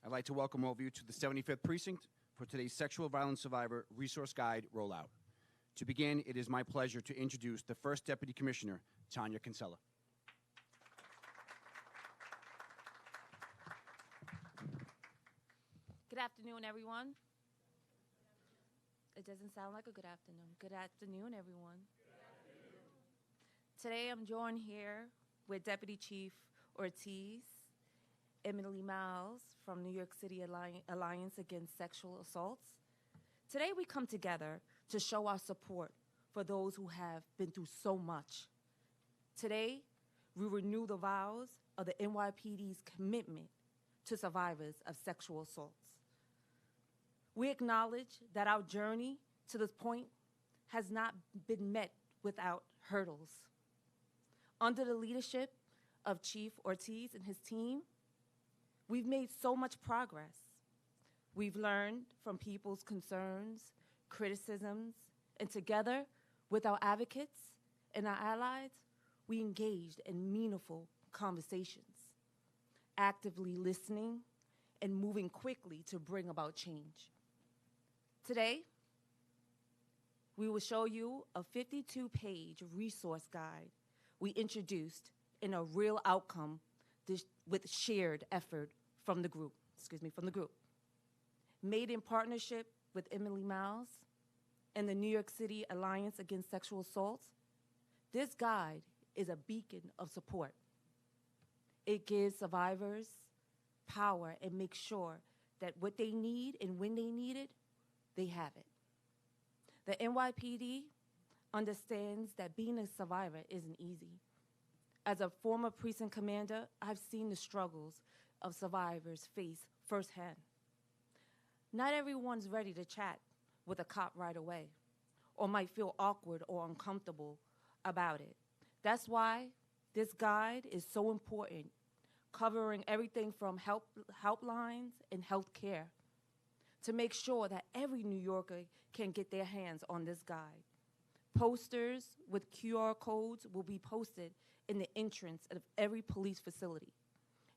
I'd like to welcome all of you to the 75th Precinct for today's Sexual Violence Survivor Resource Guide rollout. To begin, it is my pleasure to introduce the first Deputy Commissioner, Tania Kinsella. Good afternoon, everyone. It doesn't sound like a good afternoon. Good afternoon, everyone. Good afternoon. Today I'm joined here with Deputy Chief Ortiz, Emily Miles from New York City Alliance Against Sexual Assaults. Today we come together to show our support for those who have been through so much. Today, we renew the vows of the NYPD's commitment to survivors of sexual assaults. We acknowledge that our journey to this point has not been met without hurdles. Under the leadership of Chief Ortiz and his team, we've made so much progress. We've learned from people's concerns, criticisms, and together with our advocates and our allies, we engaged in meaningful conversations, actively listening and moving quickly to bring about change. Today, we will show you a 52-page resource guide we introduced in a real outcome with shared effort from the group, Made in partnership with Emily Miles and the New York City Alliance Against Sexual Assaults, this guide is a beacon of support. It gives survivors power and makes sure that what they need and when they need it, they have it. The NYPD understands that being a survivor isn't easy. As a former precinct commander, I've seen the struggles of survivors face firsthand. Not everyone's ready to chat with a cop right away, or might feel awkward or uncomfortable about it. That's why this guide is so important, covering everything from helplines and health care to make sure that every New Yorker can get their hands on this guide. Posters with QR codes will be posted in the entrance of every police facility.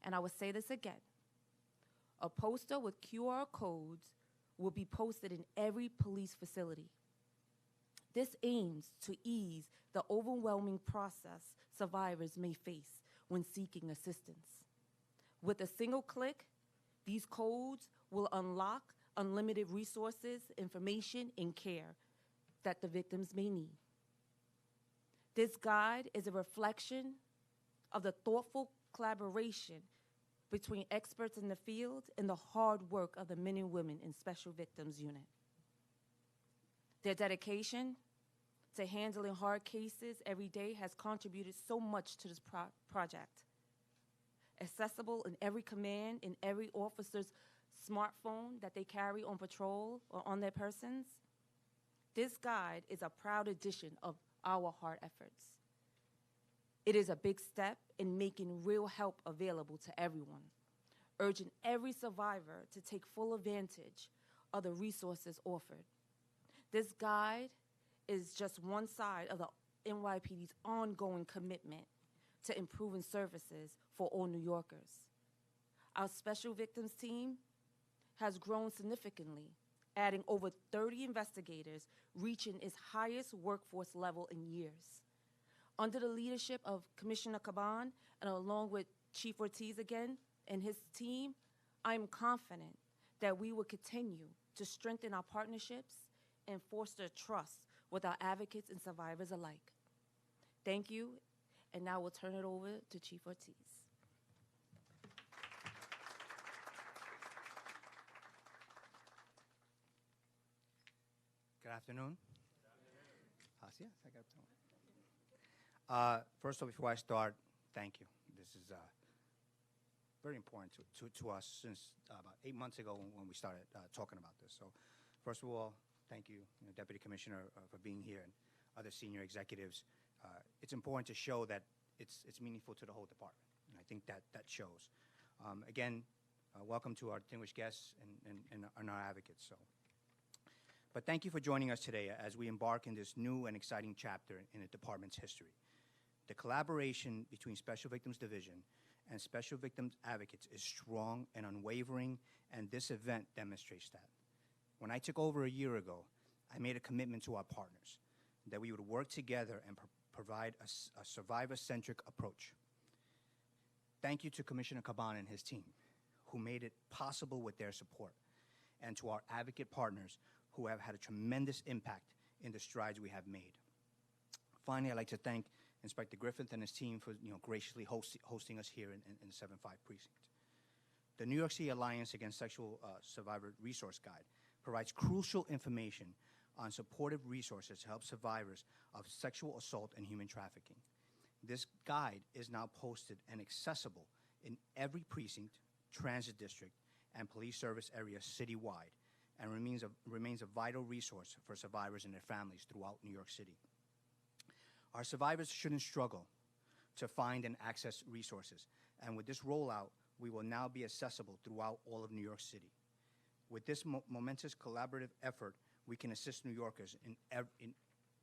And I will say this again. A poster with QR codes will be posted in every police facility. This aims to ease the overwhelming process survivors may face when seeking assistance. With a single click, these codes will unlock unlimited resources, information, and care that the victims may need. This guide is a reflection of the thoughtful collaboration between experts in the field and the hard work of the men and women in Special Victims Unit. Their dedication to handling hard cases every day has contributed so much to this project. Accessible in every command, in every officer's smartphone that they carry on patrol or on their persons, this guide is a proud addition of our hard efforts. It is a big step in making real help available to everyone, urging every survivor to take full advantage of the resources offered. This guide is just one side of the NYPD's ongoing commitment to improving services for all New Yorkers. Our Special Victims team has grown significantly, adding over 30 investigators, reaching its highest workforce level in years. Under the leadership of Commissioner Caban and along with Chief Ortiz again and his team, I am confident that we will continue to strengthen our partnerships and foster trust with our advocates and survivors alike. Thank you, and now we'll turn it over to Chief Ortiz. Good afternoon. First of all, before I start, thank you. This is very important to us since about 8 months ago when we started talking about this. So first of all, thank you, Deputy Commissioner, for being here and other senior executives. It's important to show that it's meaningful to the whole department, and I think that shows. Again, welcome to our distinguished guests and our advocates. But thank you for joining us today as we embark in this new and exciting chapter in the department's history. The collaboration between Special Victims Division and Special Victims Advocates is strong and unwavering, and this event demonstrates that. When I took over a year ago, I made a commitment to our partners that we would work together and provide a survivor-centric approach. Thank you to Commissioner Caban and his team, who made it possible with their support, and to our advocate partners who have had a tremendous impact in the strides we have made. Finally, I'd like to thank Inspector Griffith and his team for graciously hosting us here in the 7-5 precinct. The New York City Alliance Against Sexual Survivor Resource Guide provides crucial information on supportive resources to help survivors of sexual assault and human trafficking. This guide is now posted and accessible in every precinct, transit district, and police service area citywide, and remains a vital resource for survivors and their families throughout New York City. Our survivors shouldn't struggle to find and access resources, and with this rollout, we will now be accessible throughout all of New York City. With this momentous collaborative effort, we can assist New Yorkers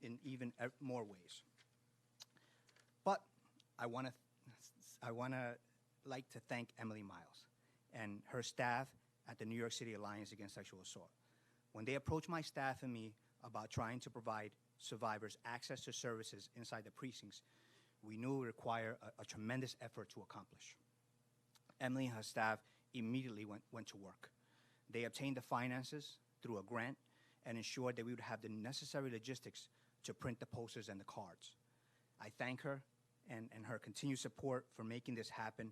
in even more ways. But I want to like to thank Emily Miles and her staff at the New York City Alliance Against Sexual Assault. When they approached my staff and me about trying to provide survivors access to services inside the precincts, we knew it would require a tremendous effort to accomplish. Emily and her staff immediately went to work. They obtained the finances through a grant and ensured that we would have the necessary logistics to print the posters and the cards. I thank her and her continued support for making this happen.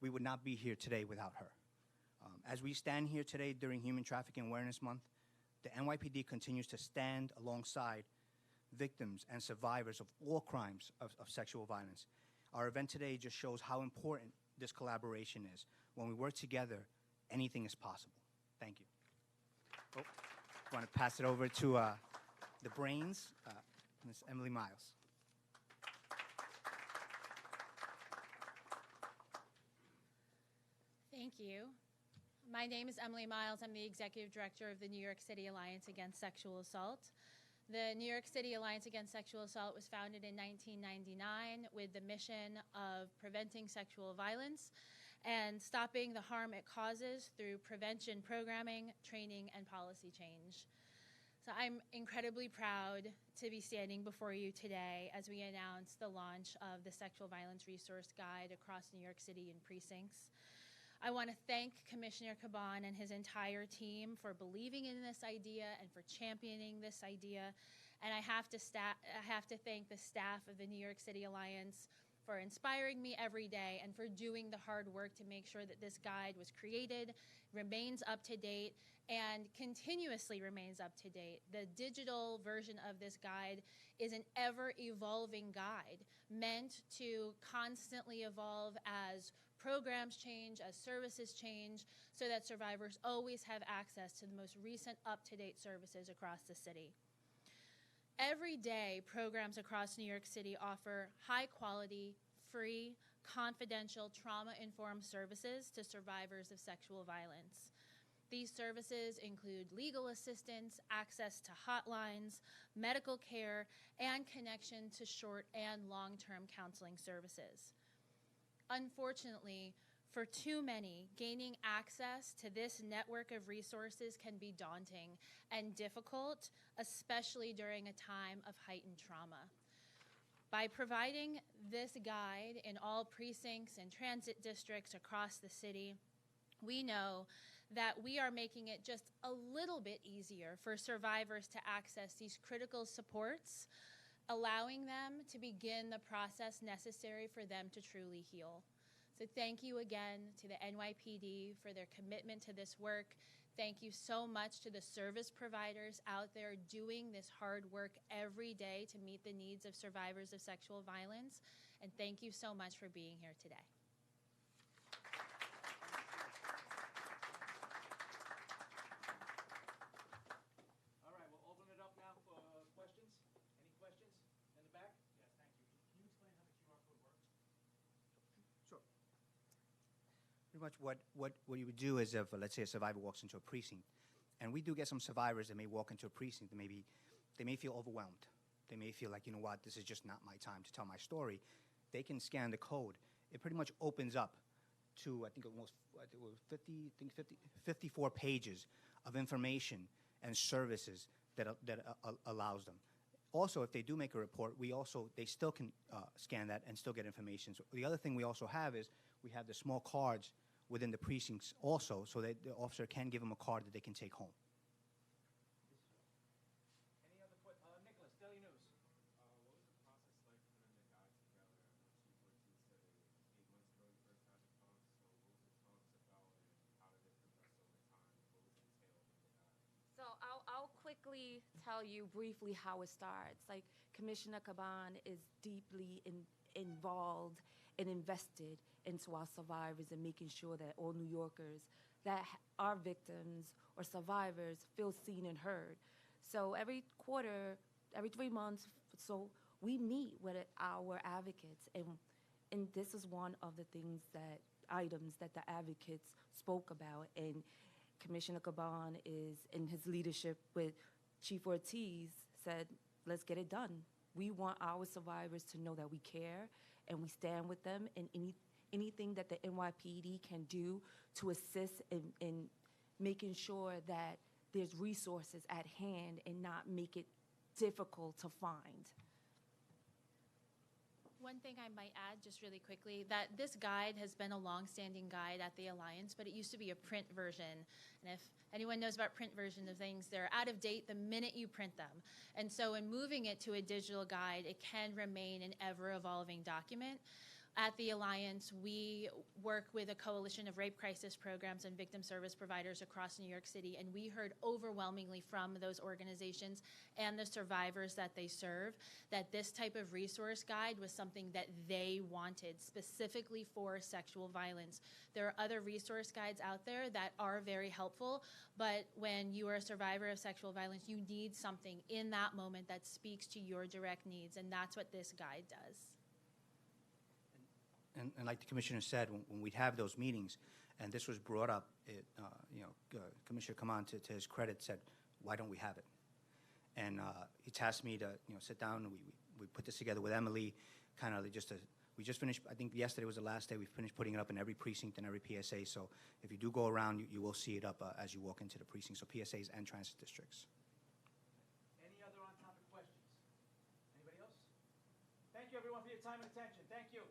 We would not be here today without her. As we stand here today during Human Trafficking Awareness Month, the NYPD continues to stand alongside victims and survivors of all crimes of sexual violence. Our event today just shows how important this collaboration is. When we work together, anything is possible. Thank you. I want to pass it over to the brains, Ms. Emily Miles. Thank you. My name is Emily Miles. I'm the Executive Director of the New York City Alliance Against Sexual Assault. The New York City Alliance Against Sexual Assault was founded in 1999 with the mission of preventing sexual violence and stopping the harm it causes through prevention programming, training, and policy change. So I'm incredibly proud to be standing before you today as we announce the launch of the Sexual Violence Resource Guide across New York City and precincts. I want to thank Commissioner Caban and his entire team for believing in this idea and for championing this idea. And I have to thank the staff of the New York City Alliance for inspiring me every day and for doing the hard work to make sure that this guide was created, remains up to date, and continuously remains up to date. The digital version of this guide is an ever-evolving guide meant to constantly evolve as programs change, as services change, so that survivors always have access to the most recent up-to-date services across the city. Every day, programs across New York City offer high-quality, free, confidential, trauma-informed services to survivors of sexual violence. These services include legal assistance, access to hotlines, medical care, and connection to short and long-term counseling services. Unfortunately, for too many, gaining access to this network of resources can be daunting and difficult, especially during a time of heightened trauma. By providing this guide in all precincts and transit districts across the city, we know that we are making it just a little bit easier for survivors to access these critical supports, allowing them to begin the process necessary for them to truly heal. So thank you again to the NYPD for their commitment to this work. Thank you so much to the service providers out there doing this hard work every day to meet the needs of survivors of sexual violence. And thank you so much for being here today. All right, we'll open it up now for questions. Any questions in the back? Yes, thank you. Can you explain how the QR code works? Sure. Pretty much what you would do is if, let's say, a survivor walks into a precinct, and we do get some survivors that may walk into a precinct and they may feel overwhelmed. They may feel like, you know what, this is just not my time to tell my story. They can scan the code. It pretty much opens up to, I think almost, I think it was 50, I think 50, 54 pages of information and services that allows them. Also, if they do make a report, they still can scan that and still get information. So the other thing we also have is we have the small cards within the precincts also, so that the officer can give them a card that they can take home. Any other questions? Nicholas, Daily News. What was the process like putting the guide together? Chief Ortiz said it 8 months ago you first had the talks. So what was the talks about, and how did it progress over time? What was entailed in the guide? So I'll quickly tell you briefly how it starts. Like, Commissioner Caban is deeply involved and invested into our survivors and making sure that all New Yorkers that are victims or survivors feel seen and heard. So every quarter, every 3 months, so we meet with our advocates, and this is one of the items that the advocates spoke about. And Commissioner Caban is, in his leadership with Chief Ortiz, said, let's get it done. We want our survivors to know that we care and we stand with them, and anything that the NYPD can do to assist in making sure that there's resources at hand and not make it difficult to find. One thing I might add just really quickly, that this guide has been a long-standing guide at the Alliance, but it used to be a print version. And if anyone knows about print versions of things, they're out of date the minute you print them. And so in moving it to a digital guide, it can remain an ever-evolving document. At the Alliance, we work with a coalition of rape crisis programs and victim service providers across New York City, and we heard overwhelmingly from those organizations and the survivors that they serve that this type of resource guide was something that they wanted specifically for sexual violence. There are other resource guides out there that are very helpful, but when you are a survivor of sexual violence, you need something in that moment that speaks to your direct needs, and that's what this guide does. And like the commissioner said, when we'd have those meetings, and this was brought up, Commissioner Caban, to his credit, said, "Why don't we have it?" And he tasked me to sit down. And we put this together with Emily, kind of we just finished. I think yesterday was the last day. We finished putting it up in every precinct and every PSA. So if you do go around, you will see it up as you walk into the precinct. So PSAs and transit districts. Any other on-topic questions? Anybody else? Thank you, everyone, for your time and attention. Thank you.